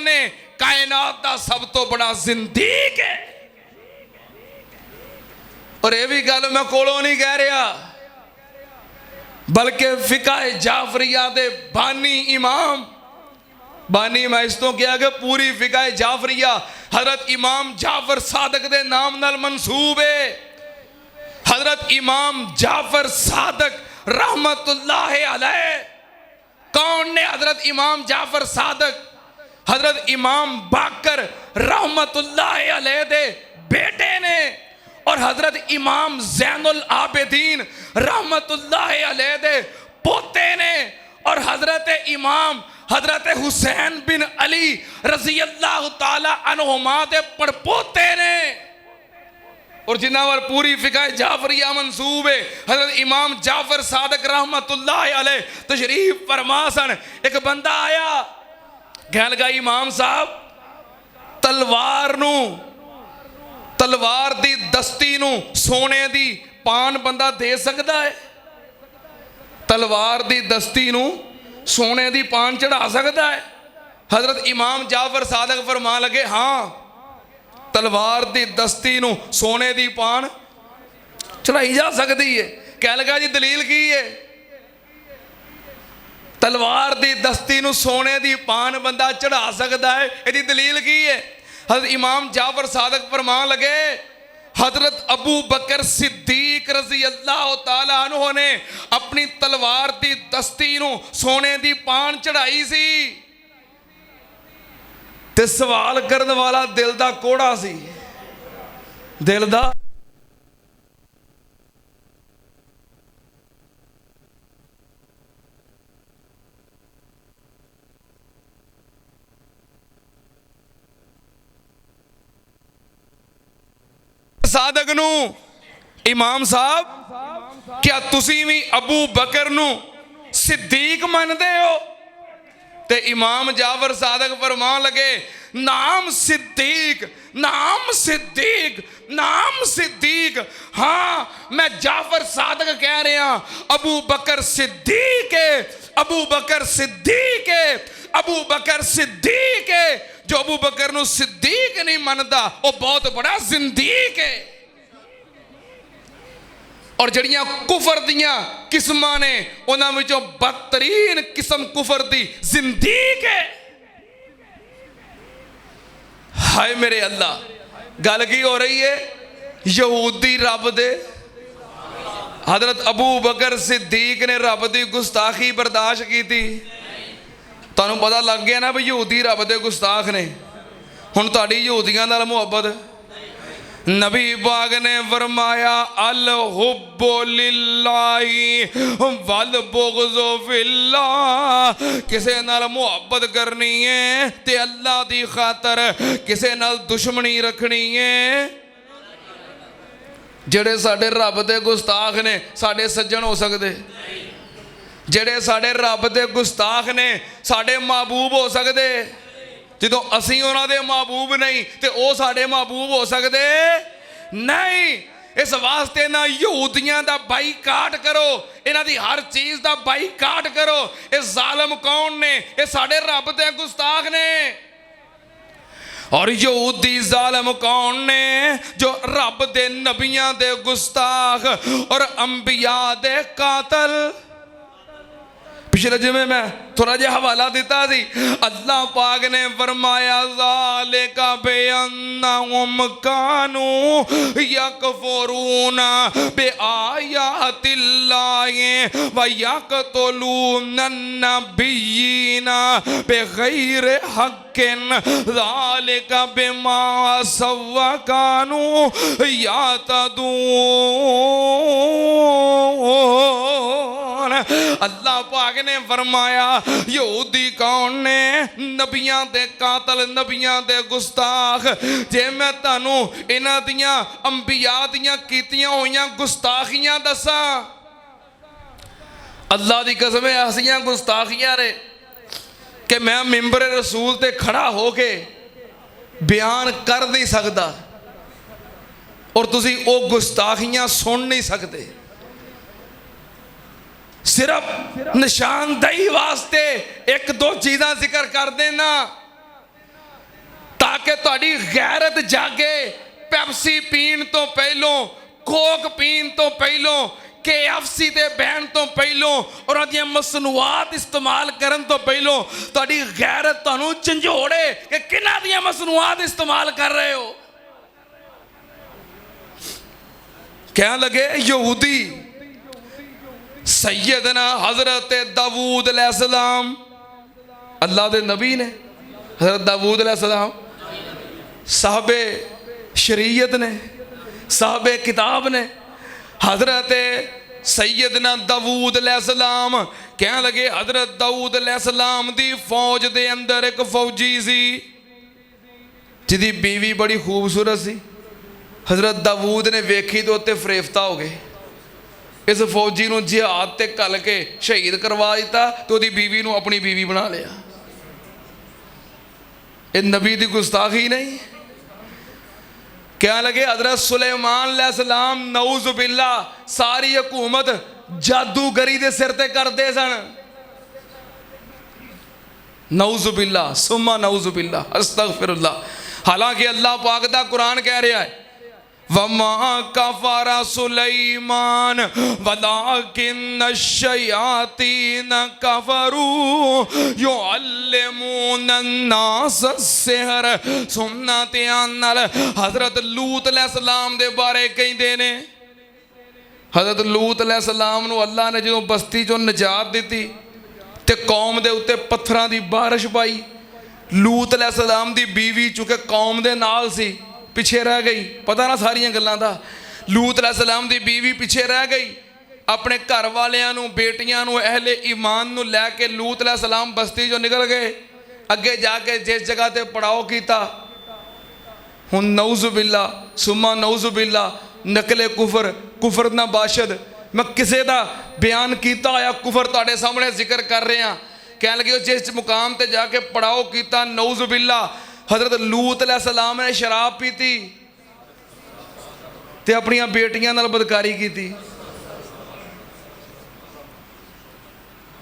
ने कायनात दा सब तो बड़ा जिंदीक है। और यह भी गल मैं कोलों नहीं कह रहा, बल्कि फिका जाफरिया दे बानी इमाम, बानी मैं इस तो क्या कि पूरी फिका जाफरिया हजरत इमाम जाफर सादक दे नाम नाल मंसूब है। हजरत इमाम जाफर सादक रहमतुल्लाह अलैह, कौन ने? हजरत इमाम जाफर सादक हजरत इमाम बाकर रहमतुल्लाह अलैह दे बेटे ने, और हजरत इमाम ज़ैनुल आबिदीन रहमतुल्लाह अलैह दे पोते ने, और हजरत इमाम हजरत हुसैन बिन अली रजी अल्लाह ताला अन्हुमा दे पड़पोते ने। और जिन्ना पर पूरी फिका जाफरिया मंसूब है। हजरत इमाम जाफर सादक रहमतुल्लाह अलैह तशरीफ फरमा सन। एक बंदा आया, कह लगा इमाम साहब तलवार दी दस्ती नू सोने दी पान बंदा दे सकता है? तलवार दी दस्ती नू सोने दी पान चढ़ा सकता है? हजरत इमाम जाफर सादक फरमा लगे हाँ, तलवार दी दस्ती नू सोने दी पान चढ़ाई जा सकती है। कह लगा जी दलील की है? तलवार दी दस्ती नू सोने दी पान बंदा चढ़ा सकता है, यदि दलील की है? हजरत इमाम जाफर सादक फरमा लगे हजरत अबू बकर सिद्दीक रजी अल्लाह ताला अन्हु ने अपनी तलवार दी दस्ती नू सोने दी पान चढ़ाई सी, ते सवाल करने वाला दिल दा कोड़ा सी, दिल दा सादक नू इमाम साहब क्या तुसी भी अबू बकर नू सिद्दीक मनदे हो? ते इमाम जाफर सादक फरमान लगे नाम सिद्दीक, नाम सिद्दीक, नाम सिद्दीक। हाँ मैं जाफर सादक कह रहा, अबू बकर सिद्दीक है, अबू बकर सिद्दीक है, अबू बकर सिद्दीक है। जो अबू बकर नू सिद्दीक नहीं मनता वो बहुत बड़ा जिंदीक है। और जड़ियां कुफर दियां किस्मां ने उन्हां विचों बदतरीन किस्म कुफर दी जिंदीक है। हाय मेरे अल्लाह, गल की हो रही है? यहूदी रब दे, हजरत अबू बकर सिद्दीक ने रब दी गुस्ताखी बर्दाश्त की थी। तुहानू पता लग गया ना भी यहूदी रब दे गुस्ताख ने। हुण तुहाडी यहूदियां नाल मुहब्बत, नबी पाक ने फरमाया अल हुब्बु लिल्लाही वल बुग़्ज़ु फिल्लाह, किसे नाल मुहब्बत करनी है ते अल्लाह दी खातर, किसे नाल दुश्मनी रखनी है। जेड़े साडे रब दे गुस्ताख ने साडे सज्जन हो सकते? जेड़े साडे रब दे गुस्ताख ने साडे महबूब हो सकते? जो असी उन्हां दे महबूब नहीं तो वह साडे महबूब हो सकते नहीं। इस वास्ते ना यहूदियां दा बाईकाट करो, इन्हां दी हर चीज़ दा बाईकाट करो। ये जालिम कौन ने? ये साडे रब दे गुस्ताख ने। और यहूदी जालिम कौन ने? जो रब दे नबियां दे गुस्ताख और अंबिया दे कातल। पिछले जिम्मे मैं थोड़ा जिहा हवाला दिता सी, अल्लाह पाक ने फरमाया ज़ालिका बिअन्नहुम कानू यकफुरूना बिआयातिल्लाहि व यक़तुलूनन नबिय्यीना बिग़ैरि हक़्क़िन ज़ालिका बिमा असव्व कानू यातदून। अल्लाह पाक ने फरमाया यहूदी कौन ने? नबियां दे कातल, नबियां दे गुस्ताख। जे मैं तानू इन्हां दियां अंबिया दियां कीतियां होइयां गुस्ताखियां दसा, अल्लाह दी कसम ऐसियां गुस्ताखियां ने कि मैं मिंबर रसूल ते खड़ा होके बयान कर नहीं सकता, और तुसी वो गुस्ताखियां सुन नहीं सकते। सिर्फ निशानदेही वास्ते एक दो चीज़ां जिक्र कर देना। ताकि तुहाडी गैरत जागे। पैप्सी पीण तो पहलों, कोक पीण तो पहलों, KFC ते बहन तो पहलों, और उन्हां मसनूआत इस्तेमाल करन तो पहलों तुहाडी गैरत तुहानूं झंझोड़े कि किन्हां दियां मसनूआत इस्तेमाल कर रहे हो। कहने लगे यहूदी सैयदना हजरत दाऊद अलैहिस्सलाम, अल्लाह दे नबी ने, हजरत दाऊद अलैहिस्सलाम साहबे शरीयत ने, साहबे किताब ने। हजरत सैयदना दाऊद अलैहिस्सलाम कहने लगे हजरत दाऊद अलैहिस्सलाम दी फौज दे अंदर एक फौजी सी जिहदी बीवी बड़ी खूबसूरत सी। हजरत दाऊद ने वेखी तो उत्ते फरेफ्ता हो गए। इस फौजी नूं जिहाद ते घल के शहीद करवा दिता तो उहदी बीवी नूं अपनी बीवी बना लिया। ये नबी दी गुस्ताखी नहीं। कहने लगे हजरत सुलेमान अलैहिस्सलाम नऊज़ बिल्ला सारी हुकूमत जादूगरी दे सिर ते करदे सन। नऊज़ बिल्ला सुम्मा नऊज़ बिल्ला अस्तगफिरुल्लाह। हालांकि अल्लाह पाक दा कुरान कह रहा है वमा कफरा सुलैमान वलाकिन शयातीन कफरू युअल्लिमून अन्नास सिहर। सुनना ध्यान नाल हजरत लूत अलैहिस्सलाम दे बारे कहंदे ने। हजरत लूत अलैहिस्सलाम नूं अल्लाह ने जो बस्ती चों निजात दिती ते कौम दे उत्ते पत्थरां दी बारिश पाई। लूत अलैहिस्सलाम दी बीवी चूंकि कौम दे नाल सी पिछे रह गई, पता ना सारियां गल्लां दा। लूत अलैहिस्सलाम दी बीवी पिछे रह गई। अपने घर वालियां नूं, बेटियां नूं, अहले ईमान नूं लैके लूत अलैहिस्सलाम बस्ती चों निकल गए। अगे जाके जिस जगह ते पड़ाव कीता हुण नऊज़ बिल्ला सुम्मा नऊज़ बिल्ला नकले कुफर, कुफर ना बाशद। मैं किसी का बयान किया होया कुफर तुहाडे सामने जिक्र कर रहा। कह लगे जिस मुकाम ते जाके पड़ाव किया नऊज़ बिल्ला हजरत लूत अलैहिस्सलाम ने शराब पीती ते अपनियां बेटियां नाल बदकारी की।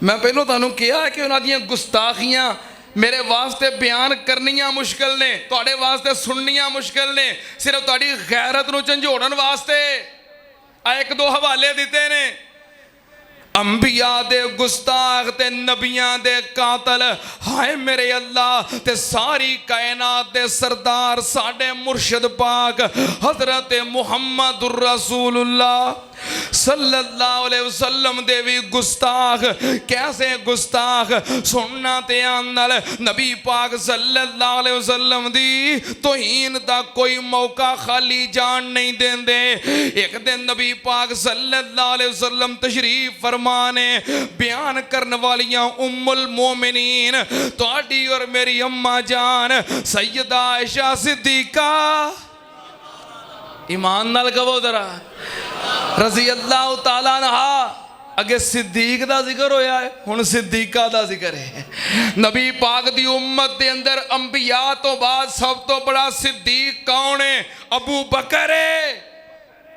मैं पहलों तुहानूं कहा है कि उन्हां दियां गुस्ताखियां मेरे वास्ते बयान करनियां मुश्किल ने, तुहाडे वास्ते सुननियां मुश्किल ने, सिर्फ तुहाडी गैरत नूं झंझोड़न वास्ते। आ एक दो हवाले दिते ने। अंबिया दे गुस्ताख ते नबियां दे कातल, हाय मेरे अल्लाह, ते सारी कायनात दे सरदार साडे मुर्शद पाक हजरत मुहम्मदुर रसूलुल्लाह सल्लल्लाहु अलैहि वसल्लम दे भी गुस्ताख। कैसे गुस्ताख? सुनना ध्यान नाल। नबी पाक सल्लल्लाहु अलैहि वसल्लम दी तौहीन दा कोई मौका खाली जान नहीं देंदे। एक दिन नबी पाक सल्लल्लाहु अलैहि वसल्लम तशरीफ फरमाने बयान करने वालियां उम्मुल मोमिनीन तुहाडी और मेरी अम्मा जान सैयदा आयशा सिद्दीका, ईमान नाल कहो जरा, रज़ी अल्लाह तआला अन्हा। अगे सिद्दीक दा जिक्र होया है, हुण सिद्दीका दा जिक्र है। नबी पाक दी उम्मत दे अंदर अंबिया तो बाद सब तो बड़ा सिद्दीक कौन है? अबू बकर है।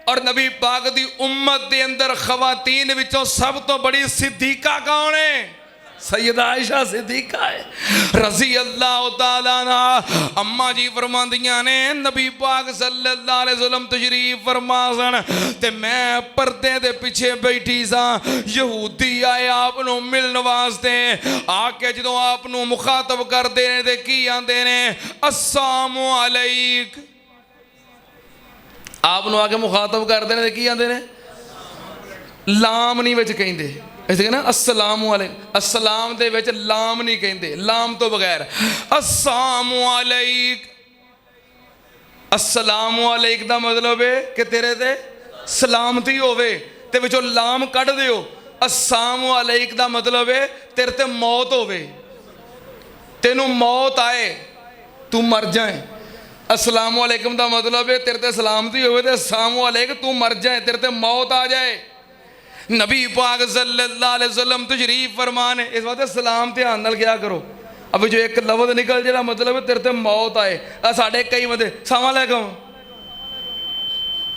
और नबी पाक दी उम्मत दे अंदर खवातीन विचों सब तो बड़ी सिद्दीका कौन है? सैयदा आयशा सिद्दीका है रज़ी अल्लाह तआला अन्हा। अम्मा जी फरमांदियां ने नबी पाक सल्लल्लाहु अलैहि वसल्लम तशरीफ फरमा सन ते मैं पर्दे दे पिछे बैठी सा। यहूदी आए आप नूं मिलण वास्ते। आके जदों आप नूं मुखातब करदे ने ते की आंदे ने अस्सलामु अलैक। आप नूं आके मुखातब करदे ने ते की आंदे ने? लाम नहीं विच कहिंदे, इसे कहना अस्सलामु अलैकुम। अस्सलाम दे विच लाम नहीं कहंदे, लाम तो बगैर अस्सलामु अलैक। अस्सलामु अलैक दा मतलब है कि तेरे ते सलामती होवे ते विचों लाम कढ दिओ। अस्सलामु अलैक दा मतलब है तेरे ते मौत होवे, तेनू मौत आए, तू मर जाए। अस्सलामु अलैकुम दा मतलब है तेरे ते सलामती होवे ते अस्सलामु अलैक तू मर जाए, तेरे ते मौत आ जाए। नबी पाक सल्लल्लाहु अलैहि वसल्लम तशरीफ फरमान है। इस वास्ते सलाम ध्यान नाल क्या करो। अब जो एक लफ्ज़ निकल जेड़ा मतलब है तेरे ते मौत आए। साढ़े कई बंदे सलाम अलैकुम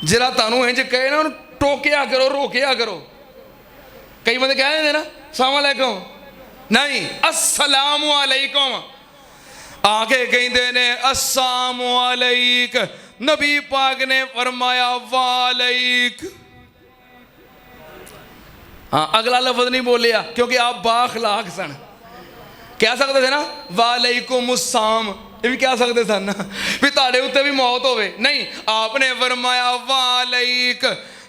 जरा तुहानू इंज कहे ना टोकिया करो, रोकिया करो। कई बंदे कह देंगे ना सलाम अलैकुम, नहीं अस्सलामु अलैकुम। आके कहते ने अस्सलामु अलैक, नबी पाक ने फरमाया वालैक। हाँ, अगला लफ्ज नहीं बोलिया क्योंकि आप बाखलाक सन, कह सकते थे ना वालेकुम अस्सलाम, ये भी कह सकते सन ना भी ताड़े उत्ते भी मौत होवे, नहीं आपने फरमाया वालैक,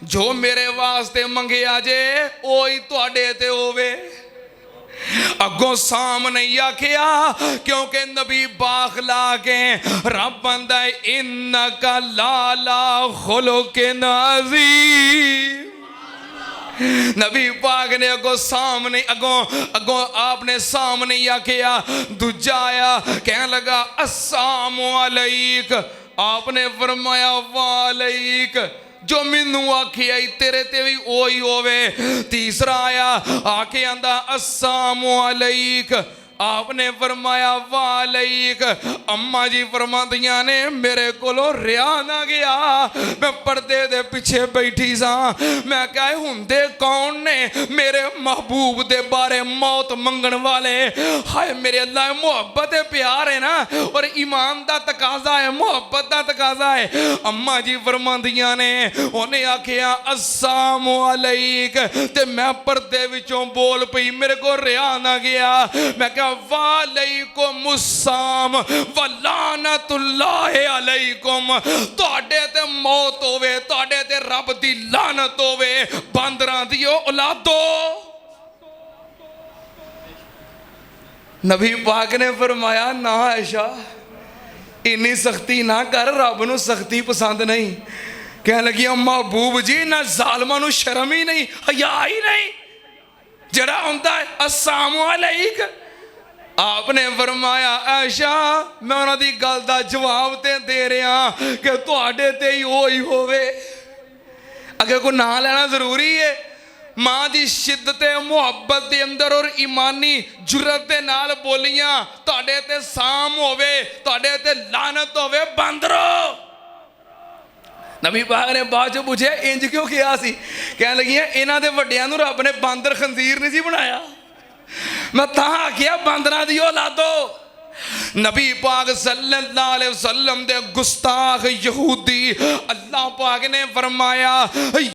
जो मेरे वास्ते मंगिया जे ओही तुहाडे ते होवे। अगों साम नहीं आखिया क्योंकि नबी बाखला के रब बंदा इन्नका लाला खुलुकिन अज़ीम। नबी पाक ने अगों सामने अगों आपने सामने आखिया, दूजा आया कहने लगा अस्सलामु अलैक, आपने फरमाया वालैक, जो मैनू आखिया तेरे ते भी ओही होवे। तीसरा आया आके आंदा अस्सलामु अलैक, आपने फरमाया वालैक। अम्मा जी फरमादियां ने मेरे कोलों रिया ना गया, मैं पर्दे दे पिछे बैठी सा, मैं कहा हुंदे कौन ने मेरे महबूब दे बारे मौत मंगण वाले। हाय मेरे अल्लाह, मोहब्बत है, प्यार है ना, और ईमान दा तकाजा है, मोहब्बत दा तकाजा है। अम्मा जी फरमादियां ने उन्हें आखिया अस्सलामु अलैक, ते मैं पर्दे विचों बोल पई, मेरे को रिया ना गया, मैं कहा वालेकुम अस्सलाम व लानतुल्लाहि अलैकुम, तुहाडे ते मौत होवे, तुहाडे ते रब दी लानत होवे, बांदरां दियो औलादो। नबी पाक ने फरमाया ना आयशा, इन्नी सख्ती ना कर, रब नूं सख्ती पसंद नहीं। कहने लगी महबूब जी ना जालमां नूं शर्म ही नहीं, हया ही नहीं, जड़ा हुंदा है अस्सलामु अलैक। आपने फरमाया आयशा मैं उन्हां दी गल दा जवाब ते दे रहा कि तुहाडे ते ही होई होवे। अगर कोई ना लेना जरूरी है, मां दी शिद्दत मुहब्बत दे अंदर और ईमानी जुर्रत दे नाल बोलियां तुहाडे ते साम होवे, तुहाडे ते लानत होवे बांदरो। नबी पाक ने बाद च पूछे इंज क्यों किया सी, कहने लगी इन्हां दे वड्डियां नूं रब ने बांदर खंजीर नहीं सी बनाया, मैं तां आखिया बांदरां दी औलादो। नबी पाक सल्लल्लाहु अलैहि वसल्लम दे गुस्ताख यहूदी अल्लाह पाक ने फरमाया